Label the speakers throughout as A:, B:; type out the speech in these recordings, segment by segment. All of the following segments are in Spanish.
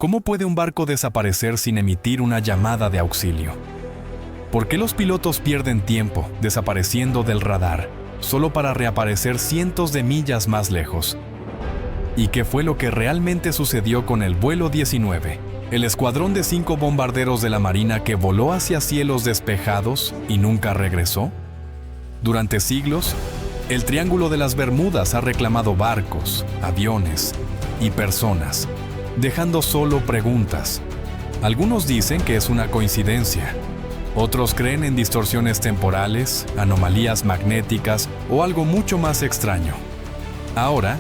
A: ¿Cómo puede un barco desaparecer sin emitir una llamada de auxilio? ¿Por qué los pilotos pierden tiempo desapareciendo del radar solo para reaparecer cientos de millas más lejos? ¿Y qué fue lo que realmente sucedió con el vuelo 19, el escuadrón de 5 bombarderos de la Marina que voló hacia cielos despejados y nunca regresó? Durante siglos, el Triángulo de las Bermudas ha reclamado barcos, aviones y personas, dejando solo preguntas. Algunos dicen que es una coincidencia. Otros creen en distorsiones temporales, anomalías magnéticas o algo mucho más extraño. Ahora,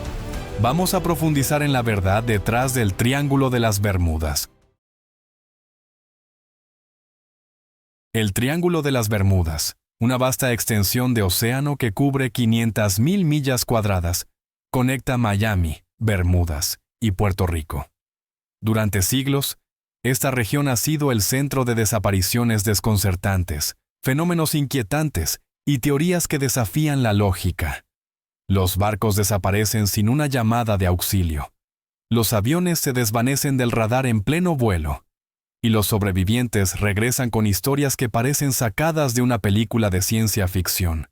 A: vamos a profundizar en la verdad detrás del Triángulo de las Bermudas. El Triángulo de las Bermudas, una vasta extensión de océano que cubre 500.000 millas cuadradas, conecta Miami, Bermudas y Puerto Rico. Durante siglos, esta región ha sido el centro de desapariciones desconcertantes, fenómenos inquietantes y teorías que desafían la lógica. Los barcos desaparecen sin una llamada de auxilio. Los aviones se desvanecen del radar en pleno vuelo. Y los sobrevivientes regresan con historias que parecen sacadas de una película de ciencia ficción.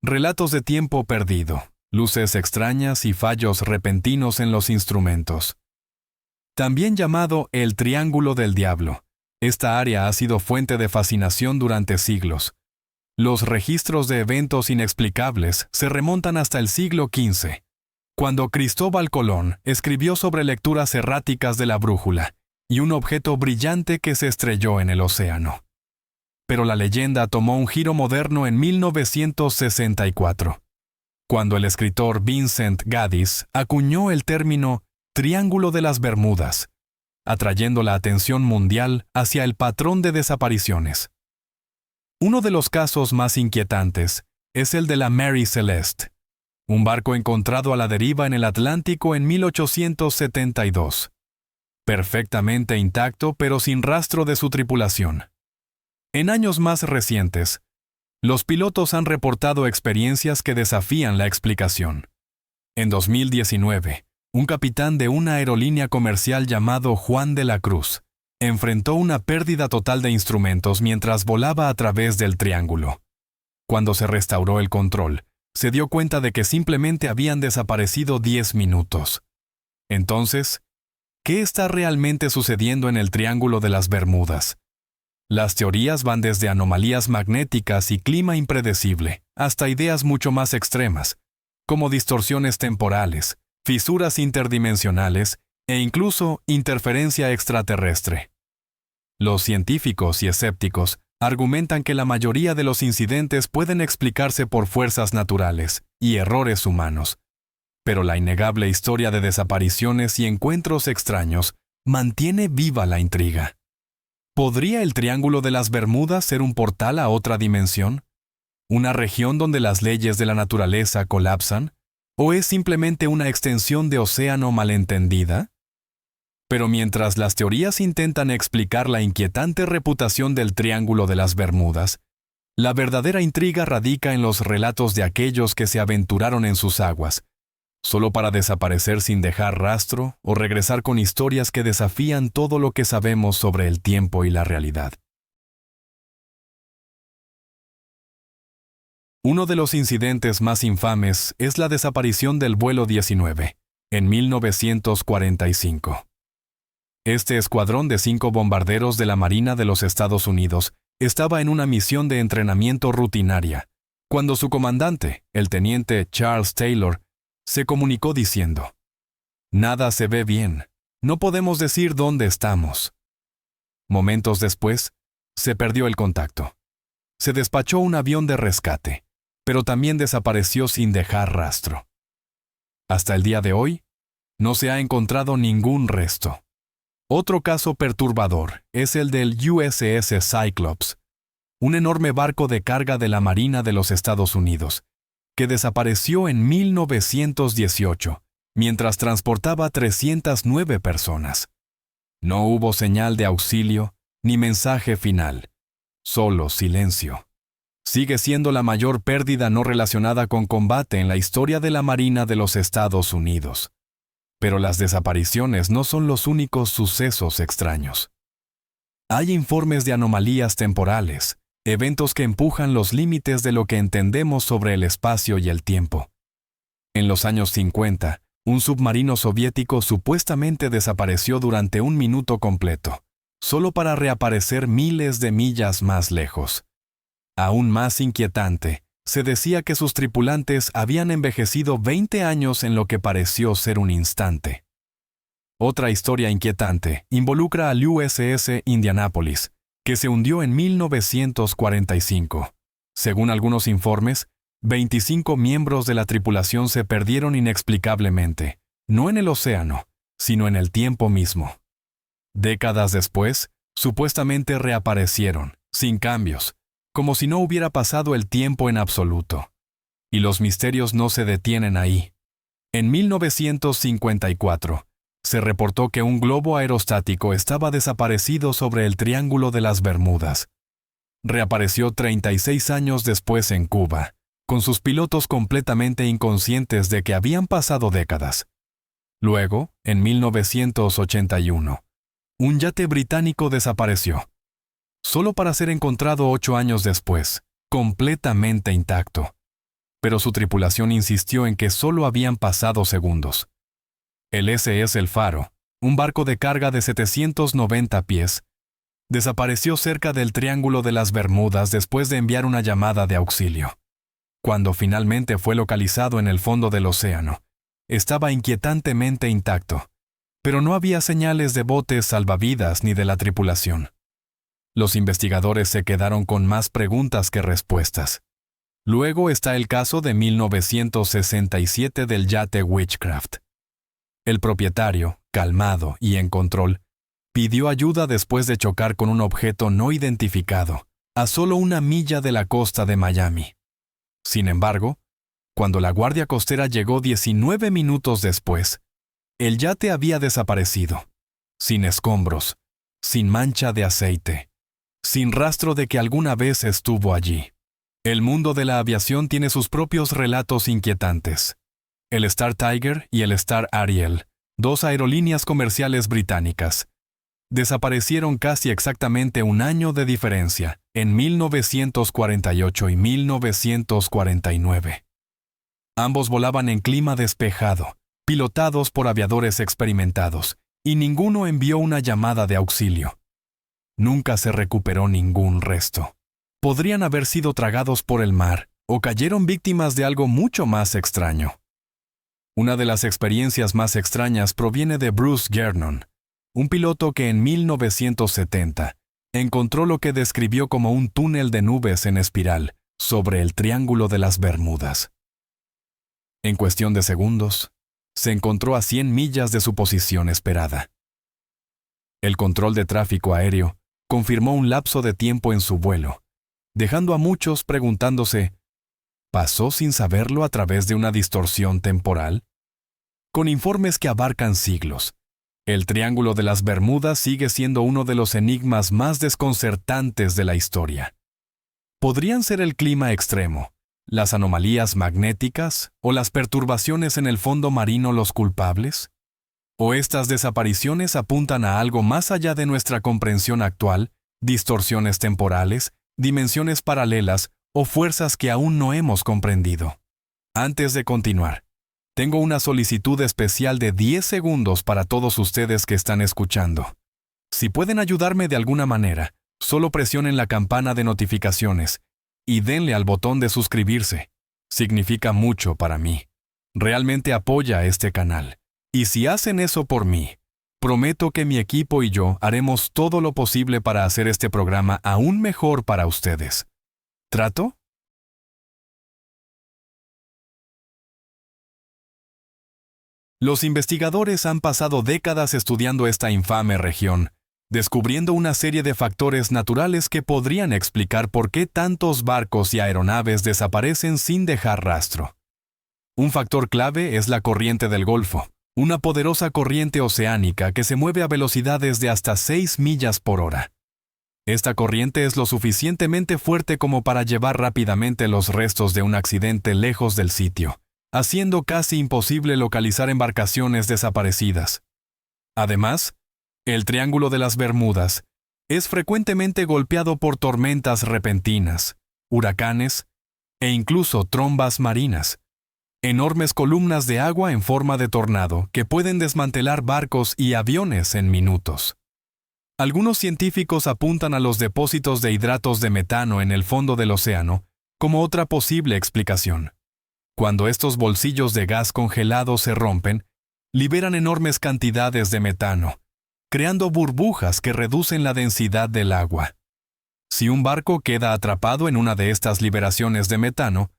A: Relatos de tiempo perdido, luces extrañas y fallos repentinos en los instrumentos. También llamado el Triángulo del Diablo, esta área ha sido fuente de fascinación durante siglos. Los registros de eventos inexplicables se remontan hasta el siglo XV, cuando Cristóbal Colón escribió sobre lecturas erráticas de la brújula y un objeto brillante que se estrelló en el océano. Pero la leyenda tomó un giro moderno en 1964, cuando el escritor Vincent Gaddis acuñó el término Triángulo de las Bermudas, atrayendo la atención mundial hacia el patrón de desapariciones. Uno de los casos más inquietantes es el de la Mary Celeste, un barco encontrado a la deriva en el Atlántico en 1872. Perfectamente intacto pero sin rastro de su tripulación. En años más recientes, los pilotos han reportado experiencias que desafían la explicación. En 2019, un capitán de una aerolínea comercial llamado Juan de la Cruz enfrentó una pérdida total de instrumentos mientras volaba a través del triángulo. Cuando se restauró el control, se dio cuenta de que simplemente habían desaparecido 10 minutos. Entonces, ¿qué está realmente sucediendo en el Triángulo de las Bermudas? Las teorías van desde anomalías magnéticas y clima impredecible hasta ideas mucho más extremas, como distorsiones temporales, fisuras interdimensionales e incluso interferencia extraterrestre. Los científicos y escépticos argumentan que la mayoría de los incidentes pueden explicarse por fuerzas naturales y errores humanos, pero la innegable historia de desapariciones y encuentros extraños mantiene viva la intriga. ¿Podría el Triángulo de las Bermudas ser un portal a otra dimensión? ¿Una región donde las leyes de la naturaleza colapsan? ¿O es simplemente una extensión de océano malentendida? Pero mientras las teorías intentan explicar la inquietante reputación del Triángulo de las Bermudas, la verdadera intriga radica en los relatos de aquellos que se aventuraron en sus aguas, solo para desaparecer sin dejar rastro o regresar con historias que desafían todo lo que sabemos sobre el tiempo y la realidad. Uno de los incidentes más infames es la desaparición del vuelo 19, en 1945. Este escuadrón de 5 bombarderos de la Marina de los Estados Unidos estaba en una misión de entrenamiento rutinaria, cuando su comandante, el teniente Charles Taylor, se comunicó diciendo: «Nada se ve bien, no podemos decir dónde estamos». Momentos después, se perdió el contacto. Se despachó un avión de rescate, pero también desapareció sin dejar rastro. Hasta el día de hoy, no se ha encontrado ningún resto. Otro caso perturbador es el del USS Cyclops, un enorme barco de carga de la Marina de los Estados Unidos, que desapareció en 1918, mientras transportaba 309 personas. No hubo señal de auxilio ni mensaje final, solo silencio. Sigue siendo la mayor pérdida no relacionada con combate en la historia de la Marina de los Estados Unidos. Pero las desapariciones no son los únicos sucesos extraños. Hay informes de anomalías temporales, eventos que empujan los límites de lo que entendemos sobre el espacio y el tiempo. En los años 50, un submarino soviético supuestamente desapareció durante un minuto completo, solo para reaparecer miles de millas más lejos. Aún más inquietante, se decía que sus tripulantes habían envejecido 20 años en lo que pareció ser un instante. Otra historia inquietante involucra al USS Indianapolis, que se hundió en 1945. Según algunos informes, 25 miembros de la tripulación se perdieron inexplicablemente, no en el océano, sino en el tiempo mismo. Décadas después, supuestamente reaparecieron, sin cambios, como si no hubiera pasado el tiempo en absoluto. Y los misterios no se detienen ahí. En 1954, se reportó que un globo aerostático estaba desaparecido sobre el Triángulo de las Bermudas. Reapareció 36 años después en Cuba, con sus pilotos completamente inconscientes de que habían pasado décadas. Luego, en 1981, un yate británico desapareció, solo para ser encontrado 8 años después, completamente intacto. Pero su tripulación insistió en que solo habían pasado segundos. El SS El Faro, un barco de carga de 790 pies, desapareció cerca del Triángulo de las Bermudas después de enviar una llamada de auxilio. Cuando finalmente fue localizado en el fondo del océano, estaba inquietantemente intacto, pero no había señales de botes salvavidas ni de la tripulación. Los investigadores se quedaron con más preguntas que respuestas. Luego está el caso de 1967 del yate Witchcraft. El propietario, calmado y en control, pidió ayuda después de chocar con un objeto no identificado, a solo 1 milla de la costa de Miami. Sin embargo, cuando la Guardia Costera llegó 19 minutos después, el yate había desaparecido, sin escombros, sin mancha de aceite, sin rastro de que alguna vez estuvo allí. El mundo de la aviación tiene sus propios relatos inquietantes. El Star Tiger y el Star Ariel, 2 aerolíneas comerciales británicas, desaparecieron casi exactamente 1 año de diferencia, en 1948 y 1949. Ambos volaban en clima despejado, pilotados por aviadores experimentados, y ninguno envió una llamada de auxilio. Nunca se recuperó ningún resto. Podrían haber sido tragados por el mar, o cayeron víctimas de algo mucho más extraño. Una de las experiencias más extrañas proviene de Bruce Gernon, un piloto que en 1970 encontró lo que describió como un túnel de nubes en espiral sobre el Triángulo de las Bermudas. En cuestión de segundos, se encontró a 100 millas de su posición esperada. El control de tráfico aéreo confirmó un lapso de tiempo en su vuelo, dejando a muchos preguntándose, ¿pasó sin saberlo a través de una distorsión temporal? Con informes que abarcan siglos, el Triángulo de las Bermudas sigue siendo uno de los enigmas más desconcertantes de la historia. ¿Podrían ser el clima extremo, las anomalías magnéticas o las perturbaciones en el fondo marino los culpables? ¿O estas desapariciones apuntan a algo más allá de nuestra comprensión actual, distorsiones temporales, dimensiones paralelas o fuerzas que aún no hemos comprendido? Antes de continuar, tengo una solicitud especial de 10 segundos para todos ustedes que están escuchando. Si pueden ayudarme de alguna manera, solo presionen la campana de notificaciones y denle al botón de suscribirse. Significa mucho para mí. Realmente apoya a este canal. Y si hacen eso por mí, prometo que mi equipo y yo haremos todo lo posible para hacer este programa aún mejor para ustedes. ¿Trato? Los investigadores han pasado décadas estudiando esta infame región, descubriendo una serie de factores naturales que podrían explicar por qué tantos barcos y aeronaves desaparecen sin dejar rastro. Un factor clave es la corriente del Golfo, una poderosa corriente oceánica que se mueve a velocidades de hasta 6 millas por hora. Esta corriente es lo suficientemente fuerte como para llevar rápidamente los restos de un accidente lejos del sitio, haciendo casi imposible localizar embarcaciones desaparecidas. Además, el Triángulo de las Bermudas es frecuentemente golpeado por tormentas repentinas, huracanes e incluso trombas marinas, enormes columnas de agua en forma de tornado que pueden desmantelar barcos y aviones en minutos. Algunos científicos apuntan a los depósitos de hidratos de metano en el fondo del océano como otra posible explicación. Cuando estos bolsillos de gas congelado se rompen, liberan enormes cantidades de metano, creando burbujas que reducen la densidad del agua. Si un barco queda atrapado en una de estas liberaciones de metano,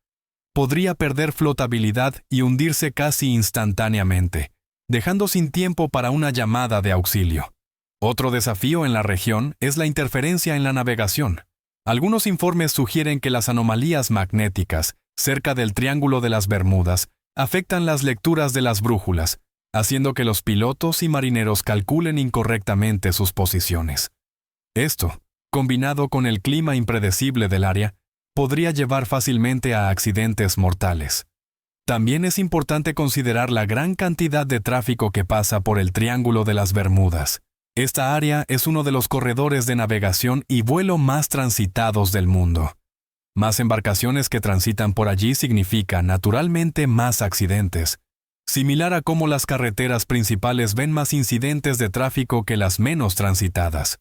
A: podría perder flotabilidad y hundirse casi instantáneamente, dejando sin tiempo para una llamada de auxilio. Otro desafío en la región es la interferencia en la navegación. Algunos informes sugieren que las anomalías magnéticas cerca del Triángulo de las Bermudas afectan las lecturas de las brújulas, haciendo que los pilotos y marineros calculen incorrectamente sus posiciones. Esto, combinado con el clima impredecible del área, podría llevar fácilmente a accidentes mortales. También es importante considerar la gran cantidad de tráfico que pasa por el Triángulo de las Bermudas. Esta área es uno de los corredores de navegación y vuelo más transitados del mundo. Más embarcaciones que transitan por allí significa, naturalmente, más accidentes, similar a cómo las carreteras principales ven más incidentes de tráfico que las menos transitadas.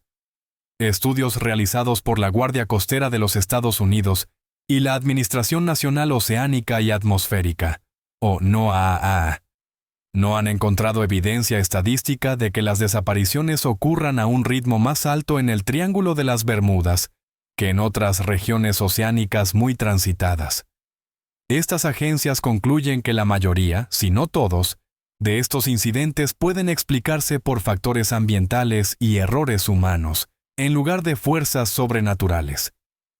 A: Estudios realizados por la Guardia Costera de los Estados Unidos y la Administración Nacional Oceánica y Atmosférica, o NOAA, no han encontrado evidencia estadística de que las desapariciones ocurran a un ritmo más alto en el Triángulo de las Bermudas que en otras regiones oceánicas muy transitadas. Estas agencias concluyen que la mayoría, si no todos, de estos incidentes pueden explicarse por factores ambientales y errores humanos, en lugar de fuerzas sobrenaturales.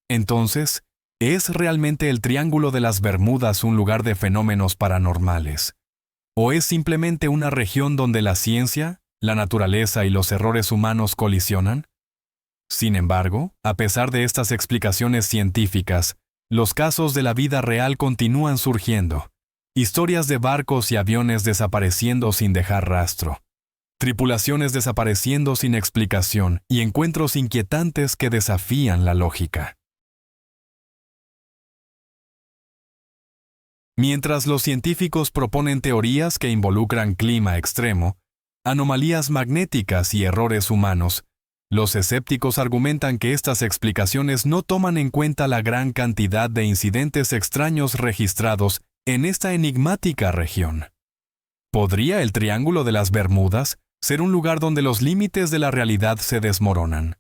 A: Entonces, ¿es realmente el Triángulo de las Bermudas un lugar de fenómenos paranormales? ¿O es simplemente una región donde la ciencia, la naturaleza y los errores humanos colisionan? Sin embargo, a pesar de estas explicaciones científicas, los casos de la vida real continúan surgiendo. Historias de barcos y aviones desapareciendo sin dejar rastro. Tripulaciones desapareciendo sin explicación y encuentros inquietantes que desafían la lógica. Mientras los científicos proponen teorías que involucran clima extremo, anomalías magnéticas y errores humanos, los escépticos argumentan que estas explicaciones no toman en cuenta la gran cantidad de incidentes extraños registrados en esta enigmática región. ¿Podría el Triángulo de las Bermudas ser un lugar donde los límites de la realidad se desmoronan?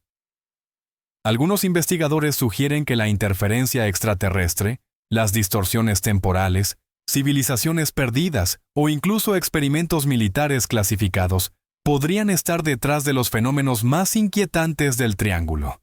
A: Algunos investigadores sugieren que la interferencia extraterrestre, las distorsiones temporales, civilizaciones perdidas o incluso experimentos militares clasificados podrían estar detrás de los fenómenos más inquietantes del Triángulo.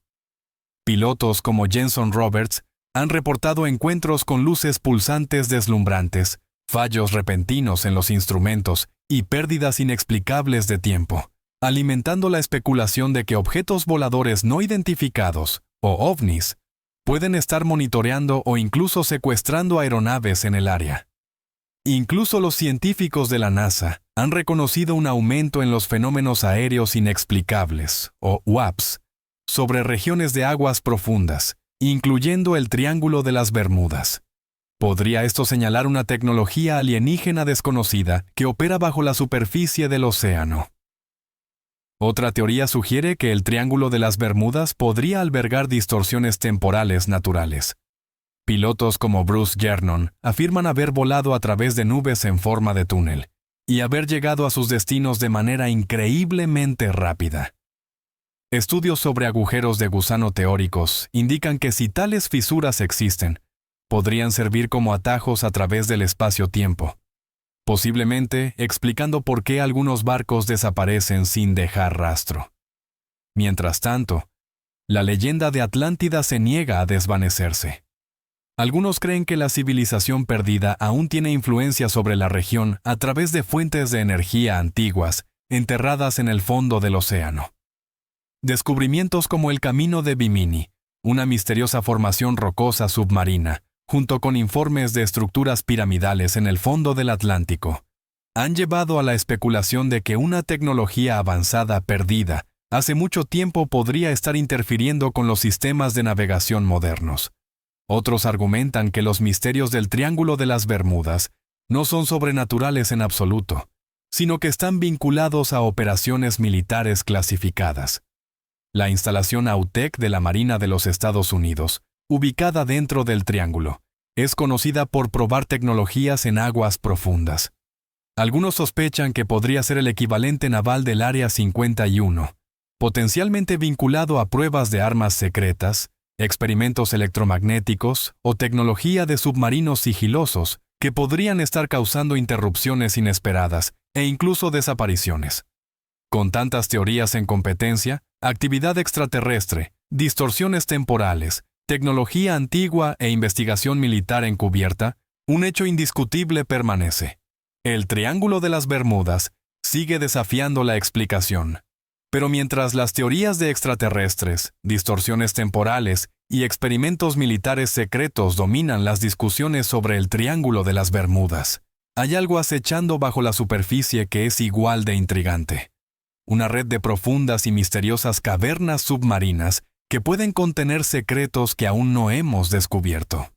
A: Pilotos como Jenson Roberts han reportado encuentros con luces pulsantes deslumbrantes, fallos repentinos en los instrumentos y pérdidas inexplicables de tiempo, alimentando la especulación de que objetos voladores no identificados, o ovnis, pueden estar monitoreando o incluso secuestrando aeronaves en el área. Incluso los científicos de la NASA han reconocido un aumento en los fenómenos aéreos inexplicables, o UAPs, sobre regiones de aguas profundas, incluyendo el Triángulo de las Bermudas. ¿Podría esto señalar una tecnología alienígena desconocida que opera bajo la superficie del océano? Otra teoría sugiere que el Triángulo de las Bermudas podría albergar distorsiones temporales naturales. Pilotos como Bruce Gernon afirman haber volado a través de nubes en forma de túnel y haber llegado a sus destinos de manera increíblemente rápida. Estudios sobre agujeros de gusano teóricos indican que si tales fisuras existen, podrían servir como atajos a través del espacio-tiempo, posiblemente explicando por qué algunos barcos desaparecen sin dejar rastro. Mientras tanto, la leyenda de Atlántida se niega a desvanecerse. Algunos creen que la civilización perdida aún tiene influencia sobre la región a través de fuentes de energía antiguas enterradas en el fondo del océano. Descubrimientos como el Camino de Bimini, una misteriosa formación rocosa submarina, junto con informes de estructuras piramidales en el fondo del Atlántico, han llevado a la especulación de que una tecnología avanzada perdida hace mucho tiempo podría estar interfiriendo con los sistemas de navegación modernos. Otros argumentan que los misterios del Triángulo de las Bermudas no son sobrenaturales en absoluto, sino que están vinculados a operaciones militares clasificadas. La instalación AUTEC de la Marina de los Estados Unidos, ubicada dentro del Triángulo, es conocida por probar tecnologías en aguas profundas. Algunos sospechan que podría ser el equivalente naval del Área 51, potencialmente vinculado a pruebas de armas secretas, experimentos electromagnéticos o tecnología de submarinos sigilosos que podrían estar causando interrupciones inesperadas e incluso desapariciones. Con tantas teorías en competencia, actividad extraterrestre, distorsiones temporales, tecnología antigua e investigación militar encubierta, un hecho indiscutible permanece. El Triángulo de las Bermudas sigue desafiando la explicación. Pero mientras las teorías de extraterrestres, distorsiones temporales y experimentos militares secretos dominan las discusiones sobre el Triángulo de las Bermudas, hay algo acechando bajo la superficie que es igual de intrigante. Una red de profundas y misteriosas cavernas submarinas que pueden contener secretos que aún no hemos descubierto.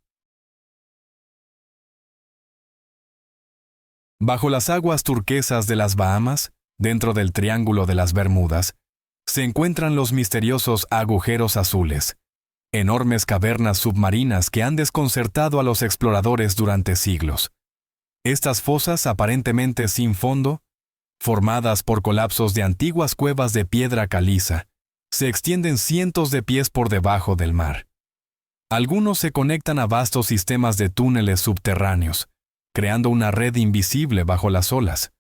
A: Bajo las aguas turquesas de las Bahamas, dentro del Triángulo de las Bermudas, se encuentran los misteriosos agujeros azules, enormes cavernas submarinas que han desconcertado a los exploradores durante siglos. Estas fosas aparentemente sin fondo, formadas por colapsos de antiguas cuevas de piedra caliza, se extienden cientos de pies por debajo del mar. Algunos se conectan a vastos sistemas de túneles subterráneos, creando una red invisible bajo las olas.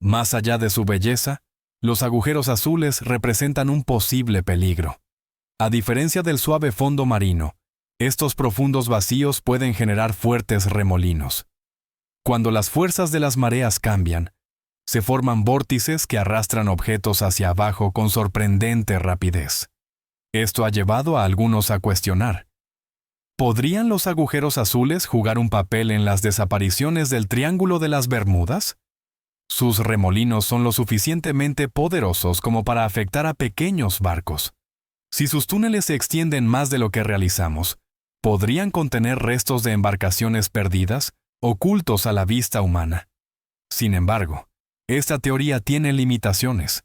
A: Más allá de su belleza, los agujeros azules representan un posible peligro. A diferencia del suave fondo marino, estos profundos vacíos pueden generar fuertes remolinos. Cuando las fuerzas de las mareas cambian, se forman vórtices que arrastran objetos hacia abajo con sorprendente rapidez. Esto ha llevado a algunos a cuestionar: ¿podrían los agujeros azules jugar un papel en las desapariciones del Triángulo de las Bermudas? Sus remolinos son lo suficientemente poderosos como para afectar a pequeños barcos. Si sus túneles se extienden más de lo que realizamos, podrían contener restos de embarcaciones perdidas, ocultos a la vista humana. Sin embargo, esta teoría tiene limitaciones.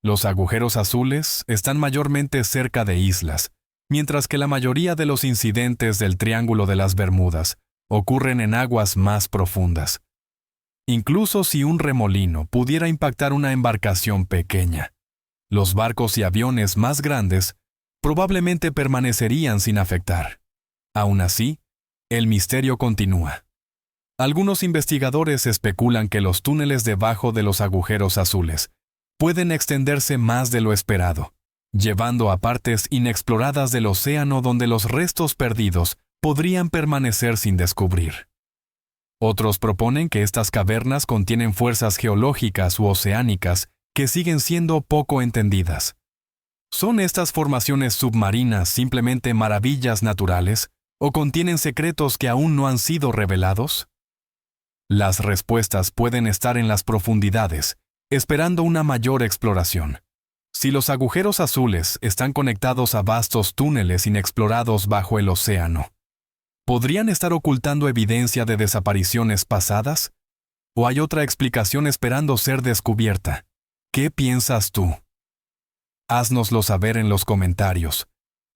A: Los agujeros azules están mayormente cerca de islas, mientras que la mayoría de los incidentes del Triángulo de las Bermudas ocurren en aguas más profundas. Incluso si un remolino pudiera impactar una embarcación pequeña, los barcos y aviones más grandes probablemente permanecerían sin afectar. Aún así, el misterio continúa. Algunos investigadores especulan que los túneles debajo de los agujeros azules pueden extenderse más de lo esperado, llevando a partes inexploradas del océano donde los restos perdidos podrían permanecer sin descubrir. Otros proponen que estas cavernas contienen fuerzas geológicas u oceánicas que siguen siendo poco entendidas. ¿Son estas formaciones submarinas simplemente maravillas naturales o contienen secretos que aún no han sido revelados? Las respuestas pueden estar en las profundidades, esperando una mayor exploración. Si los agujeros azules están conectados a vastos túneles inexplorados bajo el océano, ¿podrían estar ocultando evidencia de desapariciones pasadas? ¿O hay otra explicación esperando ser descubierta? ¿Qué piensas tú? Háznoslo saber en los comentarios.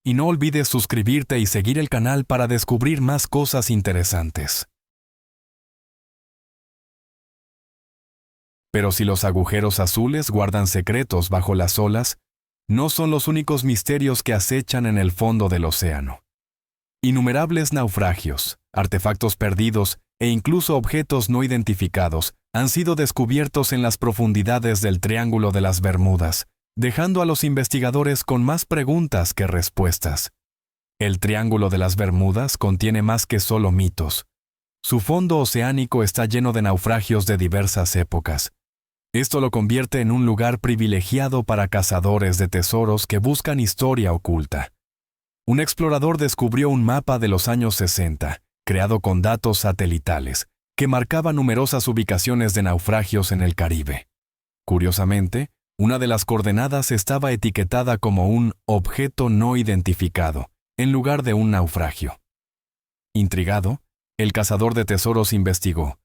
A: Y no olvides suscribirte y seguir el canal para descubrir más cosas interesantes. Pero si los agujeros azules guardan secretos bajo las olas, no son los únicos misterios que acechan en el fondo del océano. Innumerables naufragios, artefactos perdidos e incluso objetos no identificados han sido descubiertos en las profundidades del Triángulo de las Bermudas, dejando a los investigadores con más preguntas que respuestas. El Triángulo de las Bermudas contiene más que solo mitos. Su fondo oceánico está lleno de naufragios de diversas épocas. Esto lo convierte en un lugar privilegiado para cazadores de tesoros que buscan historia oculta. Un explorador descubrió un mapa de los años 60, creado con datos satelitales, que marcaba numerosas ubicaciones de naufragios en el Caribe. Curiosamente, una de las coordenadas estaba etiquetada como un objeto no identificado, en lugar de un naufragio. Intrigado, el cazador de tesoros investigó,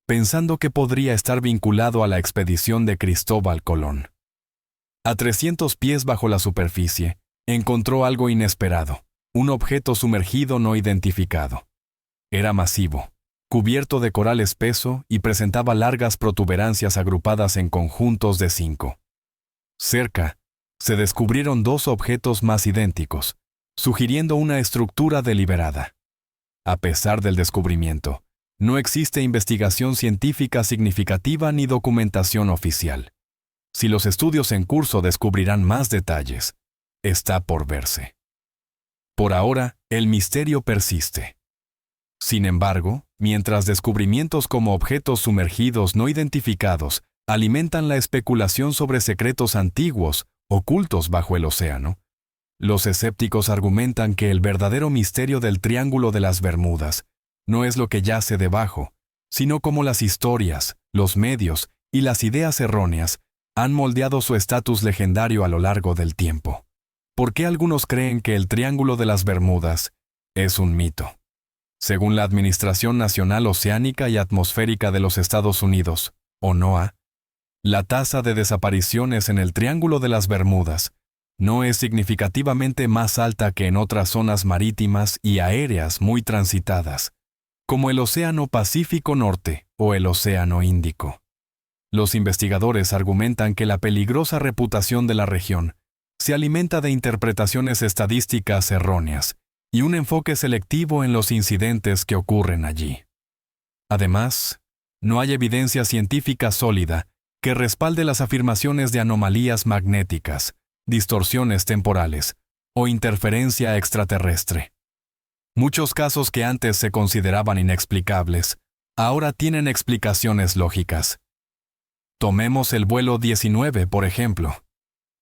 A: pensando que podría estar vinculado a la expedición de Cristóbal Colón. A 300 pies bajo la superficie, encontró algo inesperado, un objeto sumergido no identificado. Era masivo, cubierto de coral espeso y presentaba largas protuberancias agrupadas en conjuntos de 5. Cerca, se descubrieron 2 objetos más idénticos, sugiriendo una estructura deliberada. A pesar del descubrimiento, no existe investigación científica significativa ni documentación oficial. Si los estudios en curso descubrirán más detalles, está por verse. Por ahora, el misterio persiste. Sin embargo, mientras descubrimientos como objetos sumergidos no identificados alimentan la especulación sobre secretos antiguos ocultos bajo el océano, los escépticos argumentan que el verdadero misterio del Triángulo de las Bermudas no es lo que yace debajo, sino cómo las historias, los medios y las ideas erróneas han moldeado su estatus legendario a lo largo del tiempo. ¿Por qué algunos creen que el Triángulo de las Bermudas es un mito? Según la Administración Nacional Oceánica y Atmosférica de los Estados Unidos, o NOAA, la tasa de desapariciones en el Triángulo de las Bermudas no es significativamente más alta que en otras zonas marítimas y aéreas muy transitadas, como el Océano Pacífico Norte o el Océano Índico. Los investigadores argumentan que la peligrosa reputación de la región se alimenta de interpretaciones estadísticas erróneas y un enfoque selectivo en los incidentes que ocurren allí. Además, no hay evidencia científica sólida que respalde las afirmaciones de anomalías magnéticas, distorsiones temporales o interferencia extraterrestre. Muchos casos que antes se consideraban inexplicables, ahora tienen explicaciones lógicas. Tomemos el vuelo 19, por ejemplo.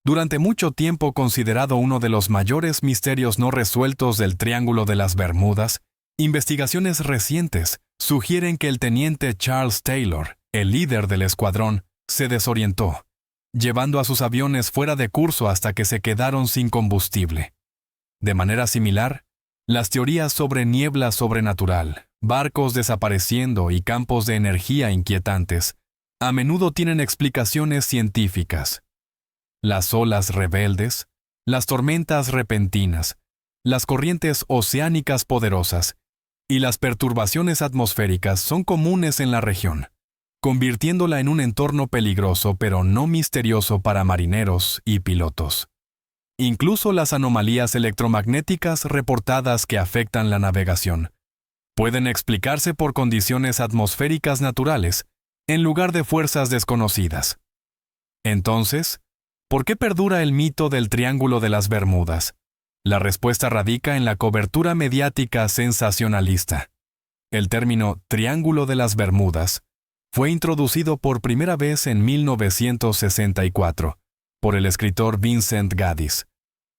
A: Durante mucho tiempo considerado uno de los mayores misterios no resueltos del Triángulo de las Bermudas, investigaciones recientes sugieren que el teniente Charles Taylor, el líder del escuadrón, se desorientó, llevando a sus aviones fuera de curso hasta que se quedaron sin combustible. De manera similar, las teorías sobre niebla sobrenatural, barcos desapareciendo y campos de energía inquietantes a menudo tienen explicaciones científicas. Las olas rebeldes, las tormentas repentinas, las corrientes oceánicas poderosas y las perturbaciones atmosféricas son comunes en la región, convirtiéndola en un entorno peligroso pero no misterioso para marineros y pilotos. Incluso las anomalías electromagnéticas reportadas que afectan la navegación pueden explicarse por condiciones atmosféricas naturales en lugar de fuerzas desconocidas. Entonces, ¿por qué perdura el mito del Triángulo de las Bermudas? La respuesta radica en la cobertura mediática sensacionalista. El término Triángulo de las Bermudas fue introducido por primera vez en 1964 por el escritor Vincent Gaddis,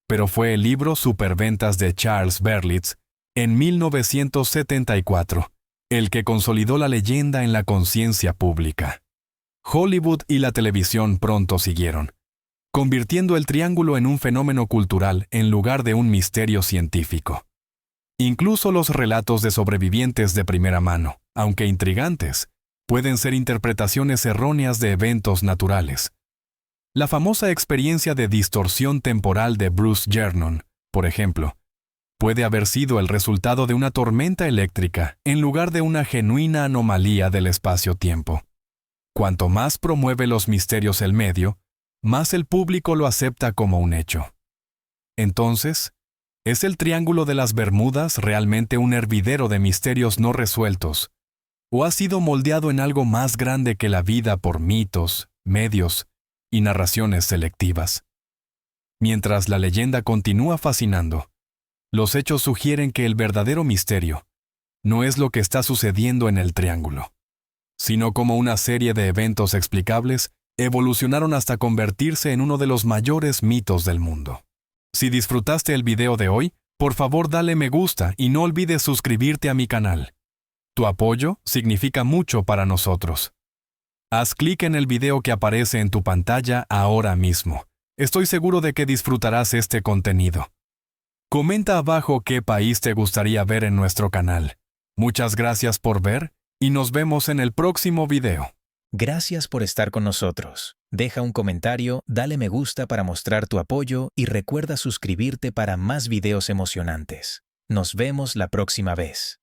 A: pero fue el libro Superventas de Charles Berlitz en 1974 el que consolidó la leyenda en la conciencia pública. Hollywood y la televisión pronto siguieron, convirtiendo el triángulo en un fenómeno cultural en lugar de un misterio científico. Incluso los relatos de sobrevivientes de primera mano, aunque intrigantes, pueden ser interpretaciones erróneas de eventos naturales. La famosa experiencia de distorsión temporal de Bruce Jernon, por ejemplo, puede haber sido el resultado de una tormenta eléctrica en lugar de una genuina anomalía del espacio-tiempo. Cuanto más promueve los misterios el medio, más el público lo acepta como un hecho. Entonces, ¿es el Triángulo de las Bermudas realmente un hervidero de misterios no resueltos? ¿O ha sido moldeado en algo más grande que la vida por mitos, medios y narraciones selectivas? Mientras la leyenda continúa fascinando, los hechos sugieren que el verdadero misterio no es lo que está sucediendo en el triángulo, sino como una serie de eventos explicables evolucionaron hasta convertirse en uno de los mayores mitos del mundo. Si disfrutaste el video de hoy, Por favor, dale me gusta y no olvides suscribirte a mi canal. Tu apoyo significa mucho para nosotros. Haz clic en el video que aparece en tu pantalla ahora mismo. Estoy seguro de que disfrutarás este contenido. Comenta abajo qué país te gustaría ver en nuestro canal. Muchas gracias por ver y nos vemos en el próximo video.
B: Gracias por estar con nosotros. Deja un comentario, dale me gusta para mostrar tu apoyo y recuerda suscribirte para más videos emocionantes. Nos vemos la próxima vez.